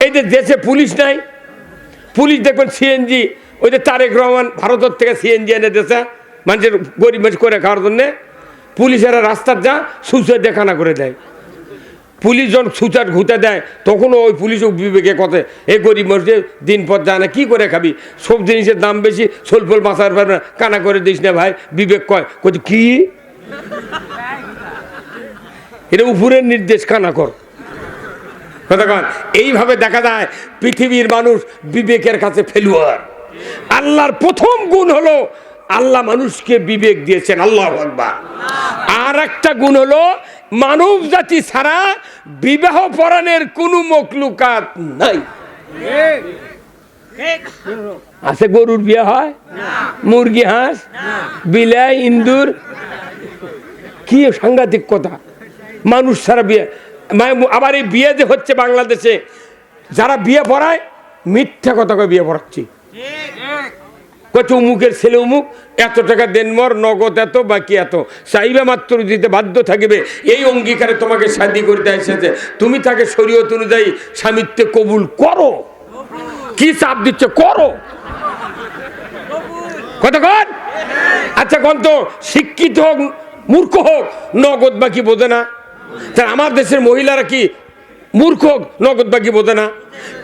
এই যে দেশে পুলিশ নাই, পুলিশ দেখবেন সিএনজি, ওই যে তারেক রহমান ভারতের থেকে সিএনজি এনে দেশে মানুষের গরিব মানুষ করে খাওয়ার জন্যে, পুলিশেরা রাস্তার যা সুচার দেখানা করে দেয়। পুলিশ যখন সুচার ঘুতে দেয় তখনও ওই পুলিশও বিবেকে কথা, এই গরিব মানুষের দিন পর যায় না, কী করে খাবি, সব জিনিসের দাম বেশি, সোলফোল বাঁচার পারবে না, কানা করে দিস না ভাই, বিবেক কয় কি এটা উপরের নির্দেশ, কানা কর। এইভাবে দেখা যায় পৃথিবীর মানুষ বিবেকের কাছে ফেলুয়ার। আল্লাহর প্রথম গুণ হলো আল্লাহ মানুষকে বিবেক দিয়েছেন, আল্লাহু আকবার। আর একটা গুণ হলো মানব জাতি ছাড়া বিবাহ পরাণের কোনো মখলুকাত নাই। আছে গরুর বিয়ে হয়, মুরগি, হাঁস, বিলাই, ইন্দুর, কি সাংঘাতিক কথা, মানুষ ছাড়া বিয়ে। আবার এই বিয়ে যে হচ্ছে বাংলাদেশে, যারা বিয়ে পড়ায় মিথ্যা কথা কয়ে বিয়ে পড়াচ্ছি, কত উমুকের ছেলে উমুক, এত টাকা দেন মর, নগদ এত, বাকি এত, চাইবে মাত্র দিতে বাধ্য থাকবে, এই অঙ্গীকারে তোমাকে শাদী করতে এসেছে, তুমি তাকে শরীয়ত অনুযায়ী স্বামিত্বে কবুল করো। কি চাপ দিচ্ছে, করো কতক্ষণ। আচ্ছা কোন তো শিক্ষিত হোক মূর্খ হোক, নগদ বাকি বোঝে না? তা আমার দেশের মহিলারা কি মূর্খ হোক, নগদ বাকি বোঝে না?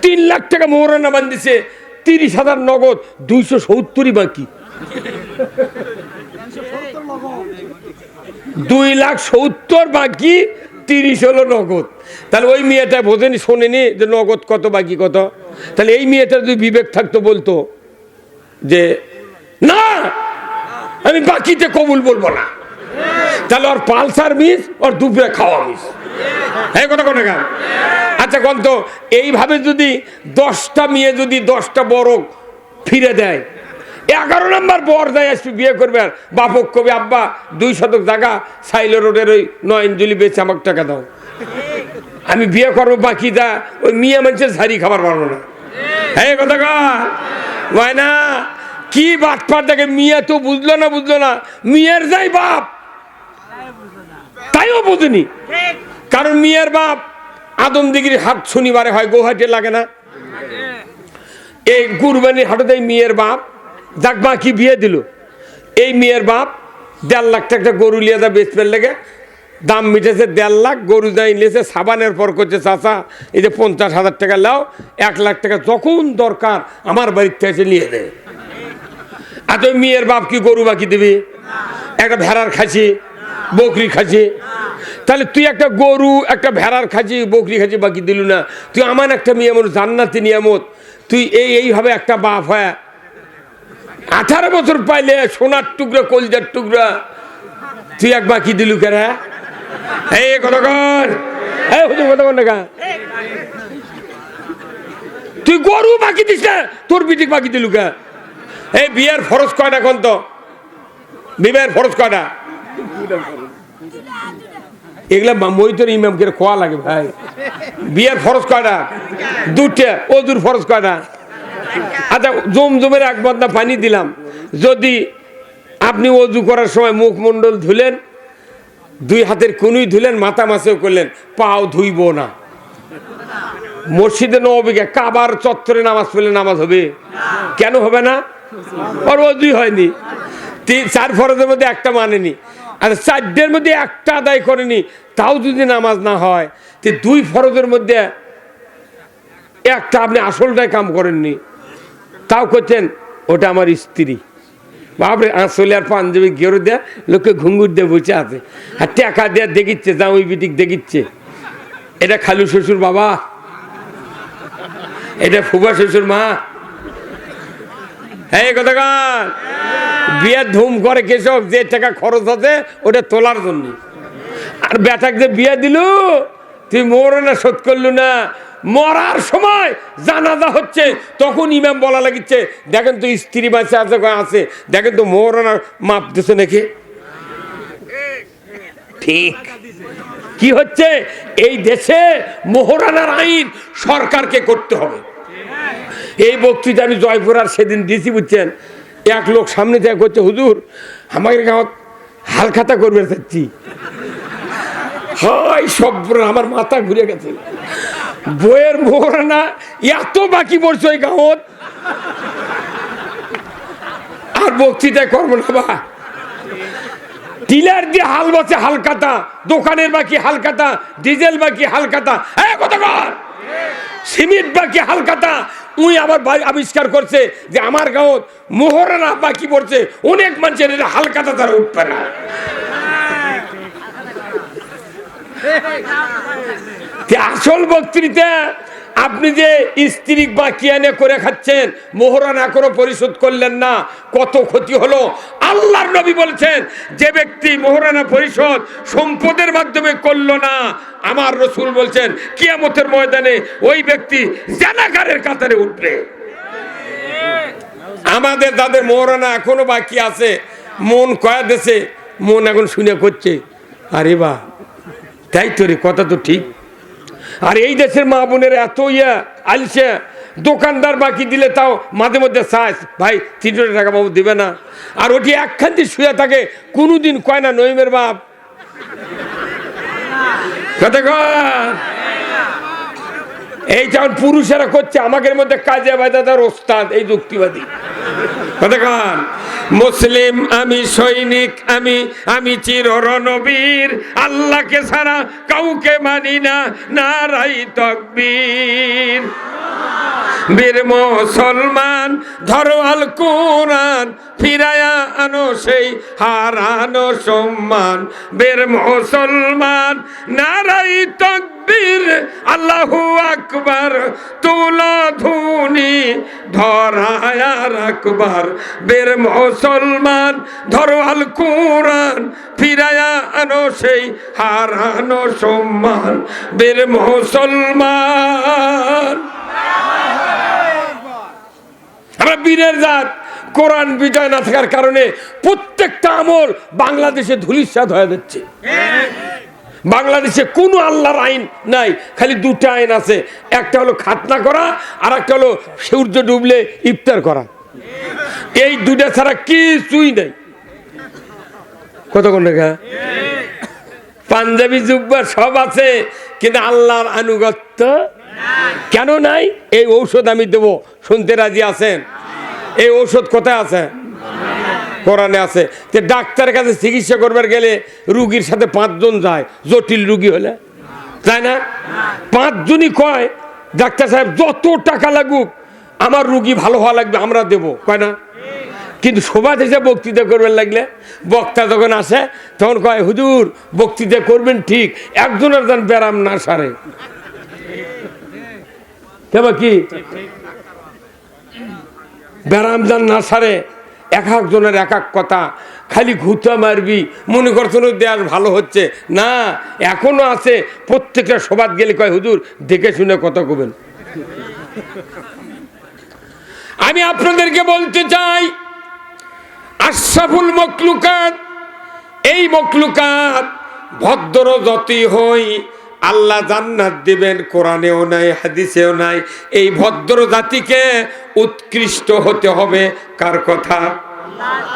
3 লাখ টাকা মোহরানা বান্ধিছে, 30,000 নগদ, 270 বাকি, 2,70,000 বাকি, 30 হলো নগদ। তাহলে ওই মেয়েটা বোঝেনি, শোনেনি যে নগদ কত বাকি কত। তাহলে এই মেয়েটা যদি বিবেক থাকতো বলতো যে না আমি বাকিতে কবুল বলবো না, তাহলে ওর পালসার মিস, ওর দুপুরে খাওয়া মিস, এই কথা কোন গান। আচ্ছা কোন তো এইভাবে যদি 10টা মেয়ে যদি 10টা বড় ফিরে দেয়, 11 নম্বর বর দেয় আসবে বিয়ে করবে, আর বাপক কবি আব্বা 2 শতক জায়গা সাইলো রোডের ওই নয়নজলি বেচে আমাকে টাকা দাও, আমি বিয়ে করবো, বাকি যা ওই মেয়ে মানুষের ঝাড়ি খাবার পারবো না, এই কথা কয় না। কি বাটপার দেখে, মিয়া তো বুঝলো না, মিয়ার যাই বাপ তাইও বুঝিনি, কারণ মিয়ার বাপ আদমদিগির হাট শনিবারে হয়, গৌহাটি লাগে না, এই কুরবানির হাটে মেয়ের বাপ যাক বাকি বিয়ে দিল, এই মেয়ের বাপ 1.5 লাখ টাকা গরু লিয়ে যা বেচপের লেগে, দাম মিটেছে 1.5 লাখ, গরু যাই নিয়েছে, সাবানের পর করছে চাচা এই যে 50,000 টাকা লাও, 1 লাখ টাকা যখন দরকার আমার বাড়ির থেকে এসে নিয়ে দেয়। আর তুই মেয়ের বাপ কি গরু বাকি দিবি, একটা ভেড়ার খাসি, বকরি খাসি? তাহলে তুই একটা গরু, একটা ভেড়ার খাসি, বকরি খাসি বাকি দিলু না, তুই আমার একটা মেয়ে মানুষ জান্নাতি নিয়ামত, তুই এইভাবে একটা বাপ হয় 18 বছর পাইলে সোনার টুকরা, কলজার টুকরা, তুই এক বাকি দিলু কেন? এই কতক্ষণ, এই হুজুর কতক্ষণ টাকা তুই গরু বাকি দিস না, তোর বিটিক বাকি দিলু কে? এই বিয়ের ফরজ কয়টা কোন তো, বিবাহের ফরজ কয়টা? এগুলা মইতর ইমামকে খোয়া লাগে ভাই। বিয়ের ফরজ কয়টা? 2টা। ওযুর ফরজ কয়টা? আচ্ছা জমজমের 1 বদনা পানি দিলাম, যদি আপনি ওযু করার সময় মুখমণ্ডল ধুলেন, 2 হাতের কুনুই ধুলেন, মাথা মাছেও করলেন, পাও ধুইব না, মসজিদে নববীকে কাবার চত্বরে নামাজ পড়লে নামাজ হবে? কেন হবে না? ওর ওযুই হয়নি। 4 ফরজের মধ্যে একটা মানেনি, আর 4টার মধ্যে একটা আদায় করেনি, তাও যদি নামাজ না হয়, 2 ফরজের মধ্যে একটা আপনি আসলটাই কাম করেননি, তাও করছেন ওটা আমার স্ত্রী। বাপরে আসলে আর পাঞ্জাবি গেরো দেয়া লোকে ঘুঙ্গুর দিয়ে বসে আছে, আর টাকা দেয়া দেখিচ্ছে, জামাই বিটিক দেখিচ্ছে, এটা খালু শ্বশুর বাবা, এটা ফুফা শ্বশুর মা। এই কথা কার বিয়ের ধুম করে কেসব, যে টাকা খরচ আছে ওটা তোলার জন্য। আর বেটাক যে বিয়ে দিল, তুই মোহরানা শোধ করলু না, মরার সময় জানাজা হচ্ছে তখন ইমাম বলা লাগিচ্ছে, দেখেন তো স্ত্রী বাঁচে আছে, দেখেন তো মোহরানার মাপ দিছে নাকি। ঠিক কি হচ্ছে এই দেশে, মোহরানার আইন সরকারকে করতে হবে। এই বক্তৃতা আমি জয়পুরার সেদিন দিছি, বুঝছেন, 1 লোক সামনে থেকে করছে, হুজুর আমাদের গাঁত হালখাতা করবে চাচ্ছি, হয় সব আমার মাথা ঘুরে গেছে, বইয়ের মোহরানা এত বাকি পড়ছে ওই গাঁৱত, আর বক্তৃতায় করবো না বা। টিলার দিয়ে হাল বাঁচে হালকাতা, দোকানের বাকি হালকাতা, ডিজেল বাকি হালকাতা, কতক্ষণ সিমেন্ট বাকি হালকাতা। উই আবার আবিষ্কার করছে যে আমার গাঁৱত মোহরানা বাকি পড়ছে, অনেক মানুষের হালকাতা তারা উঠবে না। আসল বক্তৃতা আপনি যে স্ত্রী বাকি এনে করে খাচ্ছেন, মোহরানা এখনো পরিশোধ করলেন না, কত ক্ষতি হলো। আল্লাহর নবী বলছেন যে ব্যক্তি মোহরানা পরিশোধ সম্পদের মাধ্যমে করলো না, আমার রসুল বলছেন কিয়ামতের ময়দানে ওই ব্যক্তি জানাগারের কাতারে উঠবে। আমাদের যাদের মোহরানা এখনো বাকি আছে, মন কয়া দেশে মন এখন শুনে করছে আরে বা তাই তো রে, কথা তো ঠিক। আর এই দেশের মা বোনের এত আলসে, দোকানদার বাকি দিলে তাও মাঝে মধ্যে চাস ভাই 300 টাকা বাবু দিবে না, আর ওটি একখানটি শুয়ে থাকে, কোনোদিন কয় না নইমের বাপ কথা কয়। এই যেমন পুরুষেরা করছে, আমাদের মধ্যে কাজে বাজাদার ওস্তাদ এই যুক্তিবাদী কথা কন। মুসলিম আমি, সৈনিক আমি, আমি চির রণবীর, আল্লাহকে ছাড়া কাউকে মানি না, নারাই তাকবীর। বীর মুসলমান ধরো আল কোরআন, ফিরায়া আনো সেই হারানো সম্মান। বীর মুসলমান নারাই তাকবীর, আল্লাহু আকবার, তুলো ধুনি ধরায়া রাখবার। বীর মুসলমান ধরো আল কোরআন, ফিরায়া আনো সেই হারানো সম্মান। বীর মুসলমান আমরা বীরের জাত। কোরআন বিজয় না থাকার কারণে প্রত্যেকটা আমল বাংলাদেশে ধূলিসাৎ হয়ে যাচ্ছে। বাংলাদেশে কোনো আল্লাহর আইন নাই, খালি দুটো আইন আছে, একটা হলো খাতনা করা, আর একটা হলো সূর্য ডুবলে ইফতার করা। এই দুটা ছাড়া কিছুই নাই। কতক্ষণ দেখা পাঞ্জাবি জুব্বা সব আছে, কিন্তু আল্লাহর আনুগত্য কেন নাই? এই ঔষধ আমি দেবো, শুনতে রাজি আছেন? এই ঔষধ কোথায় আছে? কোরআনে আছে। যে ডাক্তারের কাছে চিকিৎসা করবার গেলে রুগীর সাথে 5 জন যায়, জটিল রুগী হলে, তাই না? 5 জনই কয় ডাক্তার সাহেব যত টাকা লাগুক আমার রুগী ভালো হওয়া লাগবে, আমরা দেবো, কয় না? কিন্তু সমাজ হিসেবে বক্তৃতা করবেন লাগলে বক্তা যখন আসে তখন কয় হুজুর বক্তৃতা করবেন ঠিক, একজনের যেন ব্যারাম না সারে। কেবা কি ব্যারাম যান না সারে, এক একজনের এক এক কথা, খালি ঘুতা মারবি মনে করছেন দেশ ভালো হচ্ছে না, এখনো আছে। প্রত্যেকটা সবাদ গেলে কয় হুজুর দেখে শুনে কথা কবেন। আমি আপনাদেরকে বলতে চাই, আশরাফুল মখলুকাত, এই মখলুকাত ভদ্র যতই হই আল্লাহ জান্নাত দিবেন, কোরআনেও নাই হাদিসেও নাই। এই ভদ্র জাতিকে উৎকৃষ্ট হতে হবে। কার কথা?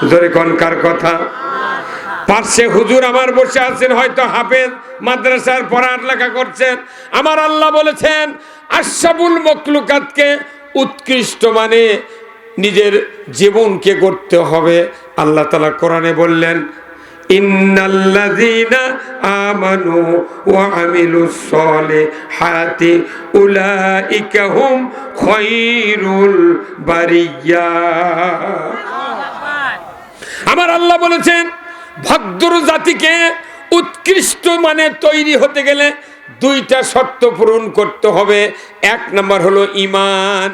জোরে কোন কার কথা? পাশে হুজুর আমার বসে আছেন, হয়তো হাফেজ, মাদ্রাসার পড়ালেখা করছেন। আমার আল্লাহ বলেছেন আশরাফুল মখলুকাতকে উৎকৃষ্ট মানে নিজের জীবনকে করতে হবে। আল্লাহ তাআলা কোরআনে বললেন ইন্নাল্লাযীনা আমানু ওয়া আমিলুস সলিহাতি উলাইকা হুম খায়রুল বারিয়া। আমার আল্লাহ বলেছেন ভদ্র জাতিকে উৎকৃষ্ট মানে তৈরি হতে গেলে 2টা শর্ত পূরণ করতে হবে। 1 নাম্বার হলো ঈমান,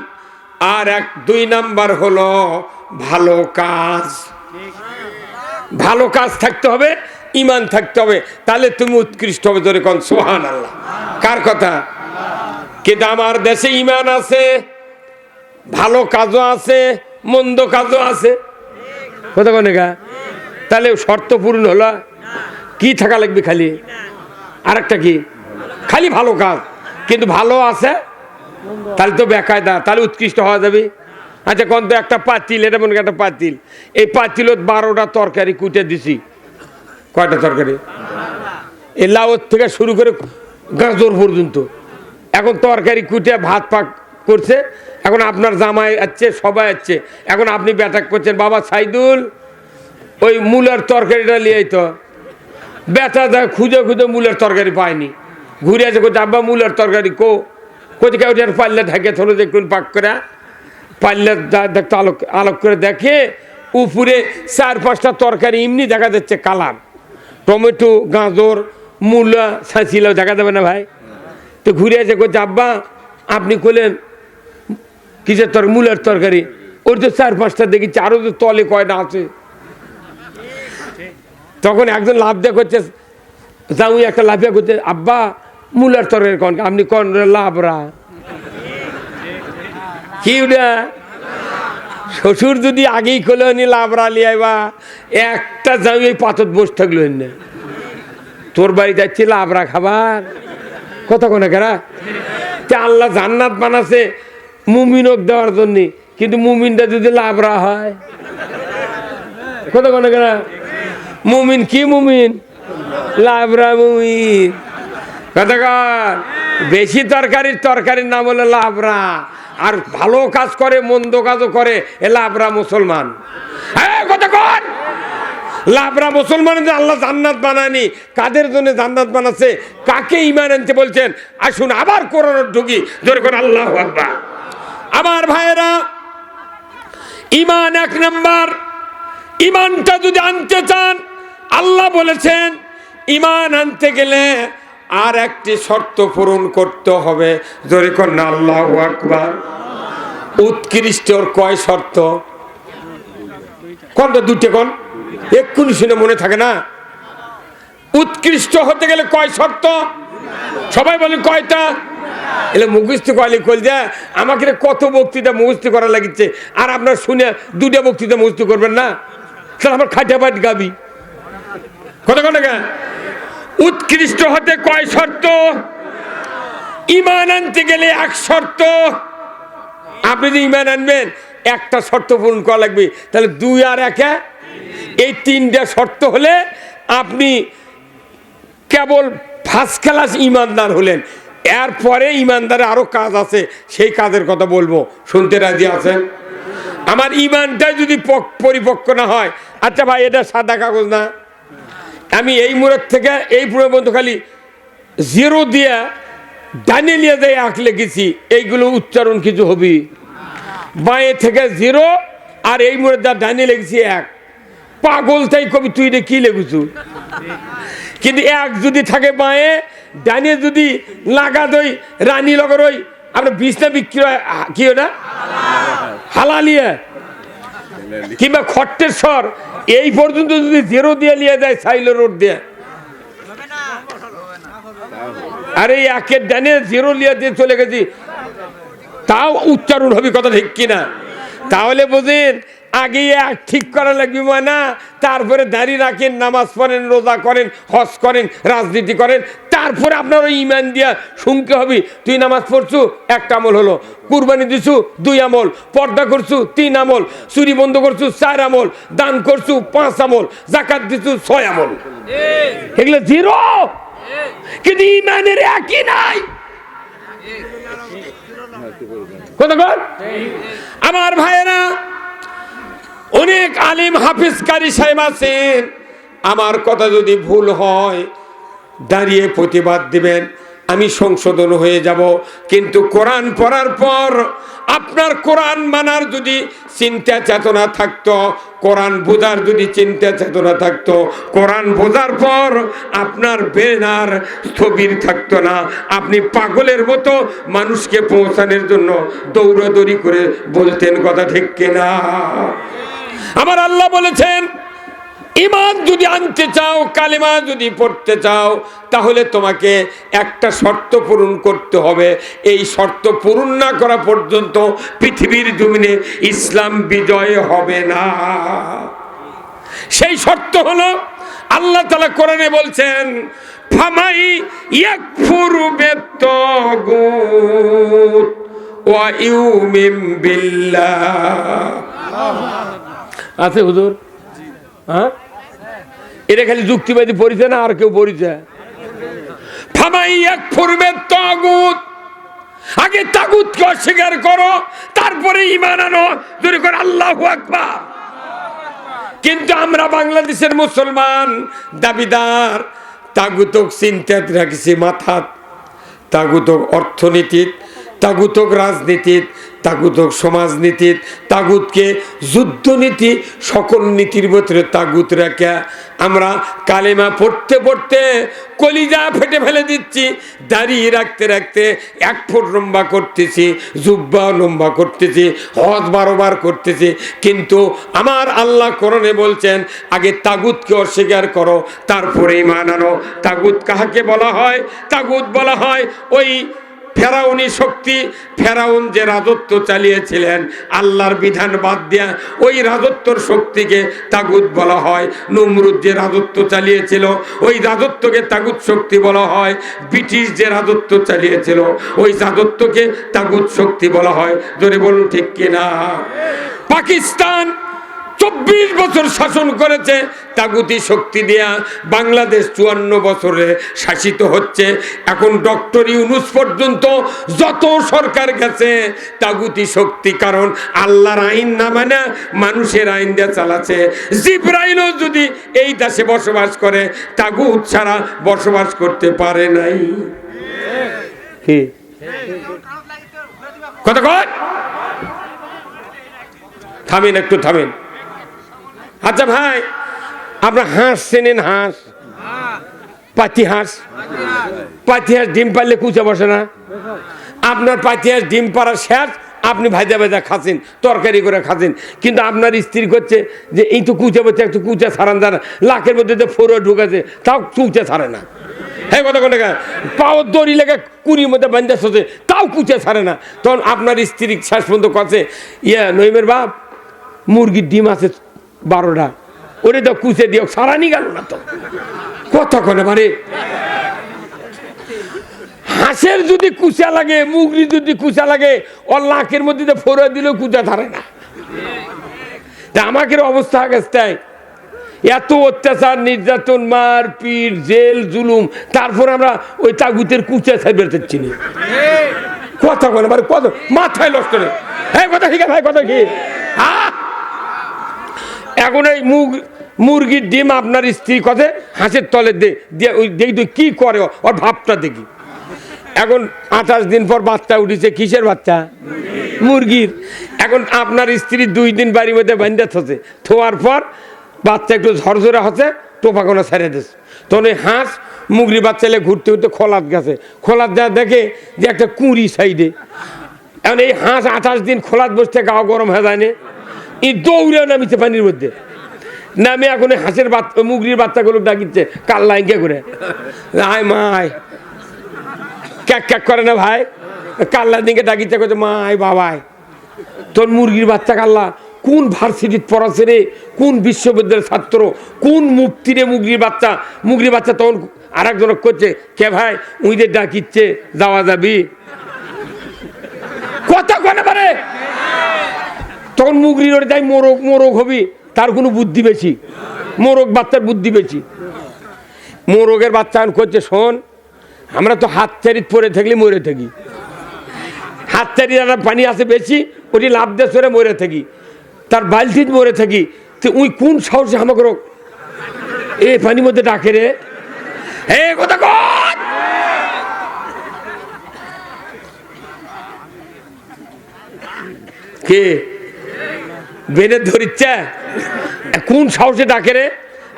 আর 2 নাম্বার হলো ভালো কাজ। ভালো কাজ থাকতে হবে, ঈমান থাকতে হবে, তাহলে তুমি উৎকৃষ্ট হবে। ধরে কোন সুবহানাল্লাহ। কার কথা? কিন্তু আমার দেশে ঈমান আছে, ভালো কাজও আছে, মন্দ কাজও আছে, কথা কোন? তাহলে শর্ত পূরণ হলো কি থাকা লাগবে? খালি আরেকটা কি? খালি ভালো কাজ, কিন্তু ভালো আছে তাহলে তো বেকায়দা, তাহলে উৎকৃষ্ট হওয়া যাবে। আচ্ছা কোন তো একটা পাতিল, এটা মনে একটা পাতিল, এই পাতিলত 12টা তরকারি কুটে দিছি। কয়টা তরকারি? এই লাউর থেকে শুরু করে গাজর পর্যন্ত এখন তরকারি কুটে ভাত পাক করছে, এখন আপনার জামাই আসছে, সবাই আসছে, এখন আপনি ব্যাটাক করছেন, বাবা সাইদুল ওই মূলার তরকারিটা নিয়ে তো বেটা দেয়, খুঁজে খুঁজে মূলের তরকারি পায়নি, ঘুরে আছে কোথায়, আব্বা মূলের তরকারি কোথায় ওটার পাল্লা ঢাকে থলো দেখুন পাক করে, পাল্লা দেখতে আলোক আলোক করে দেখে উপরে 4-5টা তরকারি এমনি দেখা যাচ্ছে কালার, টমেটো, গাজর, মূলা, ছাঁচিলাও দেখা যাবে না ভাই। তো ঘুরে আছে কোথায়, আব্বা আপনি করলেন কিসের মূলের তরকারি, ওর তো 4-5টা দেখেছি, আরো তো তলে কয়টা আছে। তখন একজন লাভ দেয়া করছে, যাও একটা লাফিয়া করছে, আব্বা মূলার তরকারি কন, আপনি কন লাভরা কি ওটা, শ্বশুর যদি আগেই খোলে নি লাভরা লিয়াইবা, একটা যাও এই পাথর বসে থাকলো না, তোর বাড়ি যাচ্ছি লাভরা খাবার কথা কোনে কেরা। আল্লাহ জান্নাত বানাছে মুমিনক দেওয়ার জন্য, কিন্তু মুমিনটা যদি লাভরা হয় কথা কোনে কেরা, মুমিন কি মুমিন, লাভরা মুমিন কথা কর। বেশি তরকারির নাম হলো লাভরা, আর ভালো কাজ করে মন্দ কাজও করে এ লাভরা মুসলমান। কথা কর, লাভরা মুসলমান যে আল্লাহ জান্নাত বানায়নি, কাদের জন্য জান্নাত বানাচ্ছে, কাকে ঈমান আনতে বলছেন, আসুন আবার কোরআন ঢুকি জোরে করে আল্লাহু আকবার। আমার ভাইয়েরা, ঈমান 1 নাম্বার। ঈমানটা যদি আনতে চান, আল্লাহ বলেছেন ঈমান আনতে গেলে আর একটি শর্ত পূরণ করতে হবে, জোরে করে না আল্লাহু আকবার। উৎকৃষ্টর কয় শর্ত, কোনটা? 2টে কোন, এক্ষুনি শুনে মনে থাকে না। উৎকৃষ্ট হতে গেলে কয় শর্ত, সবাই বলেন কয়টা? এলে মুখস্থ কয়লি কল যা আমাকে কত বক্তৃতা মুখস্থ করা লাগিচ্ছে, আর আপনার শুনে 2টা বক্তৃতা মুখস্থ করবেন না, তাহলে আমার খাটাপাট গাবি কথা কোন। উৎকৃষ্ট হতে কয় শর্ত? ঈমান আনতে গেলে 1 শর্ত। আপনি যদি ঈমান আনবেন একটা শর্ত পূরণ করা লাগবে, তাহলে 2 আর 1 এই 3টা শর্ত হলে আপনি কেবল ফার্স্ট ক্লাস ঈমানদার হলেন। এরপরে ঈমানদারে আরো কাজ আছে, সেই কাজের কথা বলবো, শুনতে রাজি আছেন? আমার ঈমানটাই যদি পরিপক্ক না হয়, আচ্ছা ভাই এটা সাদা কাগজ না, আমি এই মুহূর্ত থেকে এই পর্যন্ত খালি 0 দিয়ে ডানে নিয়ে যাই আঁকলে গেছি, এইগুলো উচ্চারণ কিছু হবি, বাঁয়ে থেকে 0 আর এই মুহূর্তে ডানে লেগেছি 1, পাগল তাই কবি তুই রে কি লেগেছু। কিন্তু 1 যদি থাকে বাঁয়ে, ডানে যদি লাগা দই রানী লগর ওই আপনার বিছনা বিক্রি হয় কি ওটা হালালিয়া কিংবা খট্টের স্বর, এই পর্যন্ত যদি 0 দিয়ে নিয়ে যায় সাইলো রোড দিয়ে, আর এই 1-এর ডানে 0 লিয়ে দিয়ে চলে গেছি, তাও উচ্চারণ হবে, কথা ঠিক কিনা? তাহলে বুঝেন আগে 1 ঠিক করা লাগবে না, তারপরে দাঁড়িয়ে রাখেন, নামাজ পড়েন, রোজা করেন, হজ করেন, রাজনীতি করেন, তারপরে আপনার ওই ঈমান দিয়া শুনতে হবে। তুই নামাজ পড়ছু 1 আমল হলো, কুরবানি দিছু 2 আমল, পর্দা করছু 3 আমল, চুরি বন্ধ করছু 4 আমল, দান করছু 5 আমল, যাকাত দিছু 6 আমল, এগুলো 0, কিন্তু ঈমানের 1ই নাই। কথা বল আমার ভাইয়েরা, অনেক আলিম হাফিজ কারি সাহেব আছেন, আমার কথা যদি ভুল হয় দাঁড়িয়ে প্রতিবাদ দিবেন, আমি সংশোধন হয়ে যাব। কিন্তু কোরআন পড়ার পর আপনার কোরআন মানার যদি চিন্তা চেতনা থাকতো, কোরআন বোঝার যদি চিন্তা চেতনা থাকতো, কোরআন বোঝার পর আপনার বেনার স্থবির থাকতো না, আপনি পাগলের মতো মানুষকে পৌঁছানোর জন্য দৌড়াদৌড়ি করে বলতেন, কথা ঠিক কিনা? আমার আল্লাহ বলেছেন ঈমান যদি আনতে চাও, কালেমা যদি পড়তে চাও, তাহলে তোমাকে একটা শর্ত পূরণ করতে হবে। এই শর্ত পূরণ না করা পর্যন্ত পৃথিবীর জমিনে ইসলাম বিজয় হবে না। সেই শর্ত হলো আল্লাহ তাআলা কোরআনে বলছেন, ফামাই ইয়াকফুরু বিত্তাগুত ওয়া ইউমিন বিল্লাহ। আছে হুজুর? হ্যাঁ, এটা খালি যুক্তিবাদী পড়িছে না আর কেউ পড়িছে? ফামাই ইয়াকফুরু বিত্তাগুত, আগে তাগুতকে অস্বীকার করো, তারপরে ঈমান আনো। জোরে করে আল্লাহু আকবার। কিন্তু আমরা বাংলাদেশের মুসলমান দাবিদার তাগুতক চিন্তা রাখছি মাথা, তাগুতক অর্থনীতির, তাগুতক রাজনীতির, তাগুতক সমাজনীতির, তাগুতকে যুদ্ধনীতি, সকল নীতির ভিতরে তাগুত রেখে আমরা কালেমা পড়তে পড়তে কলিজা ফেটে ফেলে দিচ্ছি। দাঁড়িয়ে রাখতে রাখতে 1 ফুট লম্বা করতেছি, জুব্বা লম্বা করতেছি, হজ 12 বার করতেছি। কিন্তু আমার আল্লাহ কোরআনে বলছেন আগে তাগুতকে অস্বীকার করো, তারপরে ঈমান আনো। তাগুত কাহাকে বলা হয়? তাগুত বলা হয় ওই ফেরাউনি শক্তি। ফেরাউন যে রাজত্ব চালিয়েছিলেন আল্লাহর বিধান বাদ দিয়া, ওই রাজত্বর শক্তিকে তাগুত বলা হয়। নমরুদ যে রাজত্ব চালিয়েছিল ওই রাজত্বকে তাগুত শক্তি বলা হয়। ব্রিটিশ যে রাজত্ব চালিয়েছিল ওই রাজত্বকে তাগুত শক্তি বলা হয়। জোরে বলুন ঠিক কিনা? পাকিস্তান 24 বছর শাসন করেছে তাগুতি শক্তি দিয়া। বাংলাদেশ 54 বছরে শাসিত হচ্ছে। এখন ডক্টর ইউনূস পর্যন্ত যত সরকার গেছে তাগুতি শক্তি, কারণ আল্লাহর আইন না মানে মানুষের আইন দিয়ে চালাচ্ছে। জিবরাইলও যদি এই দেশে বসবাস করে তাগুত ছাড়া বসবাস করতে পারে নাই। কি কথা কয়? থামেন, একটু থামেন। আচ্ছা ভাই, আপনার হাঁস চেনেন? হাঁস, পাতি হাঁস। পাতি হাঁস ডিম পারলে কুচা বসে না? আপনার পাতি হাঁস ডিম পাড়া শেষ, আপনি ভাজা ভাজা খাচ্ছেন, তরকারি করে খাচ্ছেন, কিন্তু আপনার স্ত্রী করছে যে এই তো কুচা বলছে, একটু কুচা ছাড়ান জানা, লাখের মধ্যে যে ফোড়া ঢুকেছে তাও কুচা ছাড়ে না। হ্যাঁ কথা কোন পাও দড়ি লেগে কুড়ির মধ্যে বান্ধা সোচে তাও কুচা ছাড়ে না। তখন আপনার স্ত্রী শেষ পর্যন্ত করছে নইমের বাপ, মুরগির ডিম আছে 12টা, ওরে তো কুচে দিয়ে সারানি গেল না তো। কথা কনে মানে হাঁসের যদি কুচা লাগে, মুরগি যদি কুচা লাগে, ওর লাখের মধ্যে ফোড়া দিলেও কুচা ধরে না। আমাকে অবস্থা গেছে এত অত্যাচার, নির্যাতন, মার পিট, জেল, জুলুম, তারপর আমরা ওই তাগুতের কুচা ছাড়বে চিনি। কথা কনে মানে কত মাথায় নষ্ট নেই। হ্যাঁ কথা ঠিক আছে ভাই, কথা কি? এখন এই মুরগির ডিম আপনার স্ত্রী কথা হাঁসের তলে দিয়ে ওই দেখি কি করে, ওর ভাবটা দেখি। এখন 28 দিন পর বাচ্চা উঠেছে। কিসের বাচ্চা? মুরগির। এখন আপনার স্ত্রী 2 দিন বাড়ির মধ্যে বান্ধা থছে, থোয়ার পর বাচ্চা একটু ঝরঝরা হচ্ছে, টোপাকোনা ছেড়ে দিচ্ছে। তখন ওই হাঁস মুরগির বাচ্চা এলে ঘুরতে ঘুরতে খোলাত গেছে, খোলাত যা দেখে যে একটা কুঁড়ি সাইডে। এখন এই হাঁস 28 দিন খোলাত বসতে গাও গরম হয়ে যায়নি, এই দৌড়ে নামিছে পানির মধ্যে। নামে এখন হাঁসের বাচ্চা, মুরগির বাচ্চাগুলো ডাকিচ্ছে কাল্লা ইঙ্গে করে, আয় মায়, ক্যাক ক্যাক করে না ভাই, কাল্লার দিকে ডাকিচ্ছে, করছে মায় বাবাই। তোর মুরগির বাচ্চা কাল্লা কোন ভার্সিটির পড়াছে রে, কোন বিশ্ববিদ্যালয়ের ছাত্র, কোন মুক্তি রে মুরগির বাচ্চা। মুরগির বাচ্চা তখন আর একজন করছে, কে ভাই উইদের ডাকিচ্ছে, যাওয়া যাবি? কথা কনে পারে। তখন মুগরির ওরে যাই মোরগ, মোরগ হবি, তার কোনো বুদ্ধি বেশি, মোরগ বাচ্চার বুদ্ধি বেশি। মোরগের বাচ্চা করছে, শোন আমরা তো হাত চারিত পরে থাকলে মরে থাকি, হাত চারি পানি আছে বেশি, ওটি লাভ দিয়ে সরে মরে থাকি, তার বালতিত মরে থাকি, তো উই কোন সাহসে আমাকে এই পানির মধ্যে ডাকে রে? হে কথা কন। কে বেনে ধরিচ্ছে? কোন সাহসে ডাকে রে?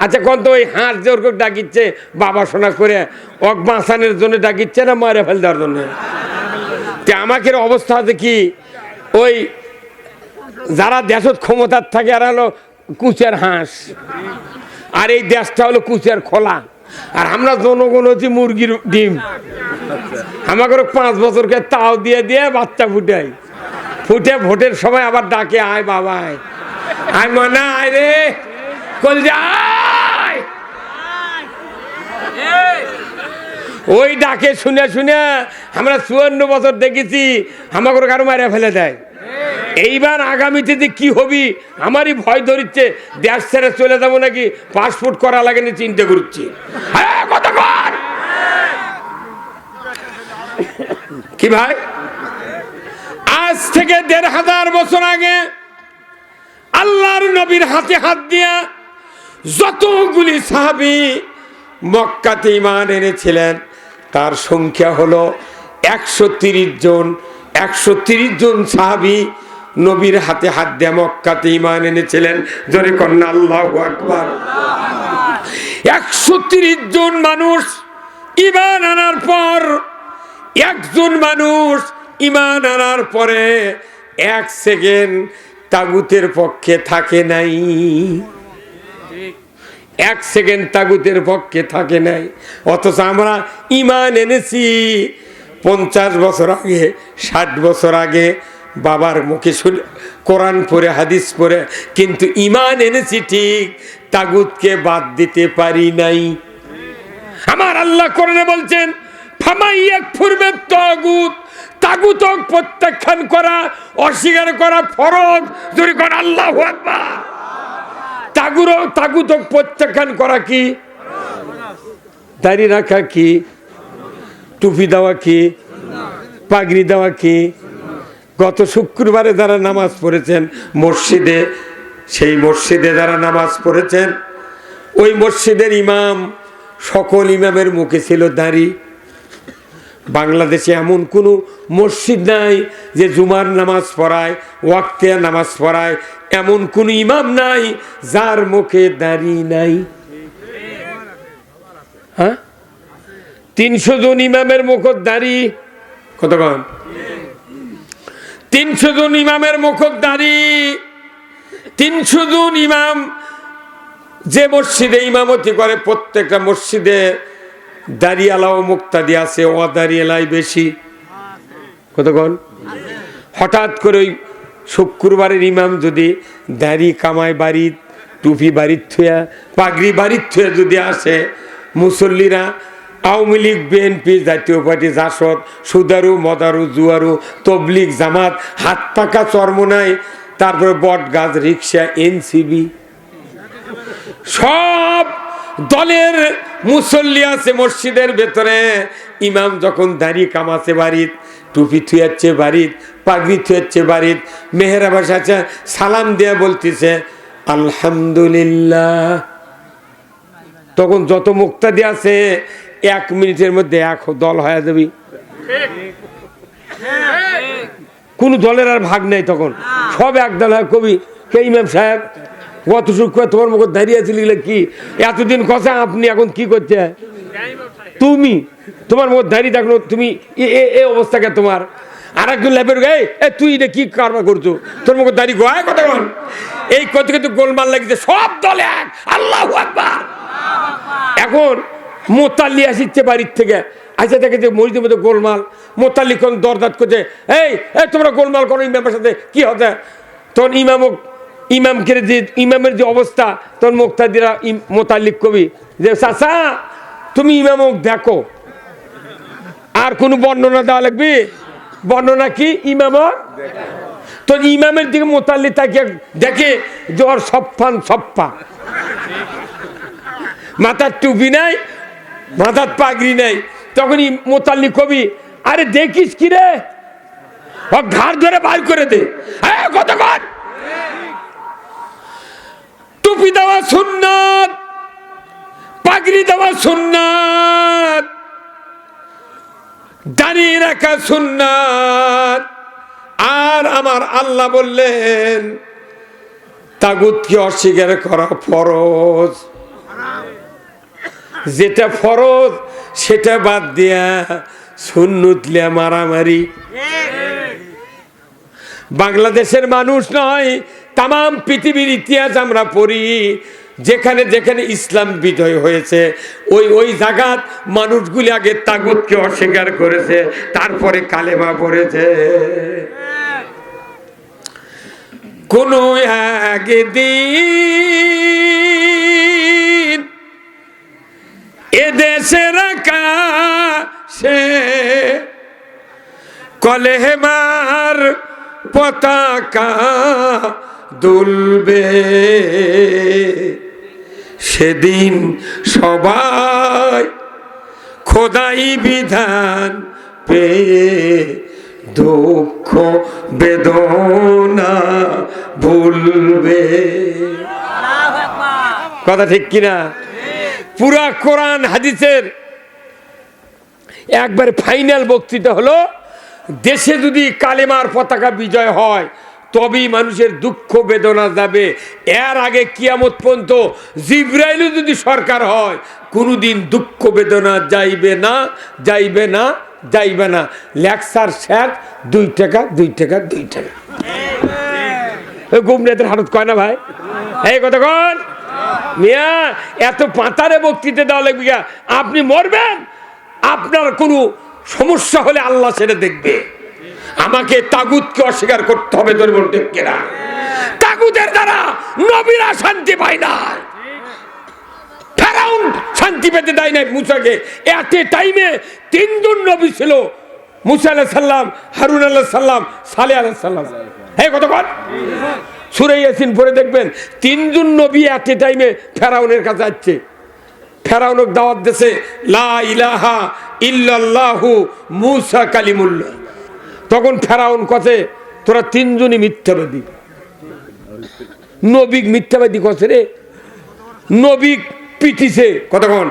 আচ্ছা কোন তো ওই হাঁস যে ওরকম ডাকিচ্ছে বাবা শোনা করে, ওক বাঁচানোর জন্য ডাকিচ্ছে না মারে ফেল দেওয়ার জন্য? আমাকে অবস্থা আছে কি, ওই যারা দেশত ক্ষমতার থাকে আর হলো কুচের হাঁস, আর এই দেশটা হলো কুচের খোলা, আর আমরা জনগণ হচ্ছি মুরগির ডিম। আমাকে 5 বছরকে তাও দিয়ে দিয়ে বাচ্চা ফুটাই, ফুটে ভোটের সময় আবার ডাকে, আয় বাবাই, আয় মনে আয় রে, কল যায়। ওই ডাকে শুনে শুনে আমরা 54 বছর দেখেছি, আমাকে কারো মারা ফেলে দেয়। এইবার আগামীতে যে কি হবি আমারই ভয় ধরিচ্ছে, দেশ ছেড়ে চলে যাবো নাকি পাসপোর্ট করা লাগে না চিন্তা করছি। কি ভাই আজ থেকে ১৫০০ বছর আগে আল্লাহর নবীর হাতে হাত দিয়া যতগুলি সাহাবী মক্কাতে ঈমান এনেছিলেন তার সংখ্যা হলো ১৩০ জন। ১৩০ জন সাহাবী নবীর হাতে হাত দিয়ে মক্কাতে ঈমান এনেছিলেন। জোরে কন্যা আল্লাহু আকবার। ১৩০ জন মানুষ ঈমান আনার পর, একজন মানুষ ঈমান আনার পরে ১ সেকেন্ড তাগুতের পক্ষে থাকে নাই। 1 সেকেন্ড তাগুতের পক্ষে থাকে নাই। অথচ আমরা ঈমান এনেছি 50 বছর আগে, 60 বছর আগে বাবার মুখে শুনে কোরআন পড়ে হাদিস পড়ে, কিন্তু ঈমান এনেছি ঠিক, তাগুতকে বাদ দিতে পারি নাই। আমার আল্লাহ কোরআনে বলছেন ফামাইয়াকফুর বিত-তাগুত, তাগুত প্রত্যাখ্যান করা, অস্বীকার করা ফরজ। জোরে কর আল্লাহু আকবার। তাগুত প্রত্যাখ্যান করা কি? দাড়ি রাখা কি? টুপি দেওয়া কি? পাগড়ি দেওয়া কি? গত শুক্রবারে যারা নামাজ পড়েছেন মসজিদে, সেই মসজিদে যারা নামাজ পড়েছেন, ওই মসজিদের ইমাম, সকল ইমামের মুখে ছিল দাড়ি। বাংলাদেশে এমন কোনো মসজিদ নাই যে জুমার নামাজ পড়ায়, ওয়াক্তে নামাজ পড়ায়, এমন কোন ইমাম নাই যার মুখে দাড়ি নাই। হ্যাঁ, 300 জন ইমামের মুখত দাড়ি। কতক্ষণ? 300 জন ইমামের মুখত দাড়ি। 300 জন ইমাম যে মসজিদে ইমামতি করে, প্রত্যেকটা মসজিদে দাড়িওয়ালা ও মুক্তাদি আছে, অদাড়িওয়ালাই বেশি। কতক্ষণ? হঠাৎ করে ওই শুক্রবারের ইমাম যদি দাড়ি কামায় বাড়ির, টুপি বাড়ির থুয়া, পাগড়ি বাড়ির থুয়া যদি আসে, মুসল্লিরা আওয়ামী লীগ, বিএনপি, জাতীয় পার্টি, জাসদ, সুদারু, মদারু, জুয়ারু, তবলিগ, জামাত, হাত পাকা চরমনাই, তারপরে বট গাছ, রিক্সা, এনসিবি, সব দলের মুসল্লি আছে মসজিদের ভেতরে। ইমাম যখন দাড়ি কামাচ্ছে বাড়ির, টুপি থুয়াচ্ছে বাড়ির, পাগড়ি থুয়াচ্ছে বাড়ির, মেহেরা বাসাচ্ছে, সালাম দেয়া বলতেছে আলহামদুলিল্লাহ, তখন যত মুক্তাদি আছে 1 মিনিটের মধ্যে 1 দল হয়ে যাবি। কোন দলের আর ভাগ নাই, তখন সব এক দল হয়। কবি কে ইমাম সাহেব, গত শুক্রবার তোমার মুখ দাঁড়িয়ে ছিল কি এতদিন কথা, আপনি এখন কি করছে? তুমি তোমার মুখ দাঁড়িয়ে থাকলো, তুমি এ অবস্থাকে তোমার। আর একজন ল্যাপের গায়ে তুই এটা কি কারবার করছো, তোর মুখ দাঁড়িয়ে গায়ে কথা বল। এই কথা কিন্তু গোলমাল লাগিছে, সব দলে এক। আল্লাহু আকবার। এখন মোতাল্লি আসিচ্ছে বাড়ির থেকে, আচ্ছা দেখে যে মসজিদের মধ্যে গোলমাল, মোতাল্লি কোন দরদাত করছে, এই তোমরা গোলমাল করো ইমামের সাথে, কি হতে? তখন ইমামের যে অবস্থা, তখন মুক্তাদিরা মোতাল্লিক কবি যে চাচা তুমি ইমামক দেখো, আর কোন বর্ণনা দেওয়া লাগবে? বর্ণনা কি? ইমামক। তো ইমামের দিকে মোতাল্লি তাকিয়ে দেখে যে ওর সপ্পান সপ্পা, মাথার টুপি নাই, মাথার পাগড়ি নাই। তখন মোতাল্লি কবি আরে দেখিস কি রে, ও ঘাড় ধরে বার করে দে। কতক্ষণ? টুপি দেওয়া সুন্নাত, পাগড়ি দেওয়া সুন্নাত, দাঁড়িয়ে রাখা সুন্নাত। আর আমার আল্লাহ বললেন তাগুতকে অস্বীকার করা ফরজ। যেটা ফরজ সেটা বাদ দিয়া সুন্নত লিয়া মারামারি। বাংলাদেশের মানুষ নয়, তাম পৃথিবীর ইতিহাস আমরা পড়ি, যেখানে যেখানে ইসলাম বিজয় হয়েছে ওই জায়গাত মানুষগুলি আগে তাগুতকে অস্বীকার করেছে, তারপরে কালেমা পড়েছে। কোন একদিন এদেশের আকাশে কলেমার পতাকা দুলবে, সেদিন সবাই খোদাই বিধান পেয়ে দুঃখ বেদনা ভুলবে। কথা ঠিক কিনা? পুরা কোরআন হাদিসের একবার ফাইনাল বক্তৃতা হলো, দেশে যদি কালেমার পতাকা বিজয় হয় তবেই মানুষের দুঃখ বেদনা যাবে। এর আগে কিয়ামত পর্যন্ত জিবরাইলও যদি সরকার হয় কোনোদিন দুঃখ বেদনা যাইবে না, যাইবে না, যাইবে না। লেকচার শেষ, 2 টাকা 2 টাকা 2 টাকা। গুমরাতের হালত কয় না ভাই? এই কথা কন মিয়া, এত পাতারে বক্তৃতা দেওয়া লাগবে। আপনি মরবেন, আপনার কোনো সমস্যা হলে আল্লাহ সেটা দেখবে। আমাকে তাগুতকে অস্বীকার করতে হবে। তোর বলতে কেনা তাগুতের দ্বারা নবীরা শান্তি পায় না, ফেরাউন শান্তি পেতে দেয় নাই মুসাকে। এত টাইমে 3 জন নবী ছিল, মুসা আলাইহিস সালাম, হারুন আলাইহিস সালাম, সালেহ আলাইহিস সালাম। এই কথা বল, সূরা ইয়াসিন পড়ে দেখবেন 3 জন নবী এত টাইমে ফেরাউনের কাছে আসছে। ফেরাউনক দাওয়াত দিয়েছে লা ইলাহা ইল্লাল্লাহু মুসা কালিমুল্লাহ। তখন ফেরাউন কথা, তোরা 3 জনই মিথ্যাবাদী। নবী মিথ্যাবাদী কছে রে, নবী পিটিছে। কতক্ষণ?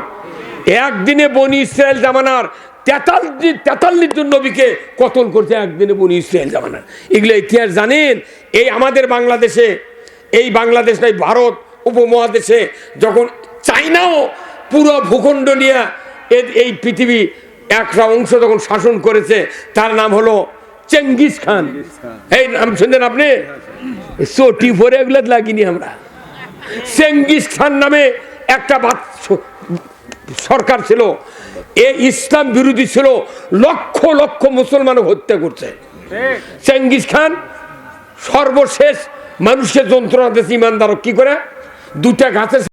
একদিনে বনি ইসরায়েল জামানার 43 জন নবীকে কতল করছে একদিনে বনি ইসরায়েল জামানার। এগুলো ইতিহাস জানেন? এই আমাদের বাংলাদেশে, এই বাংলাদেশ নাই, ভারত উপমহাদেশে যখন চাইনাও পুরো ভূখণ্ড নিয়ে এই পৃথিবী একটা অংশ যখন শাসন করেছে, তার নাম হলো চেঙ্গিস খান। এই নাম শুনলেন আপনি? চটি পরে এগুলো লাগিনি আমরা। চেঙ্গিস খান নামে একটা সরকার ছিল, এ ইসলাম বিরোধী ছিল, লক্ষ লক্ষ মুসলমান হত্যা করছে। চেঙ্গিস খান সর্বশেষ মানুষের যন্ত্রণা দিয়েছে। ইমানদার কি করে? 2টা গাছে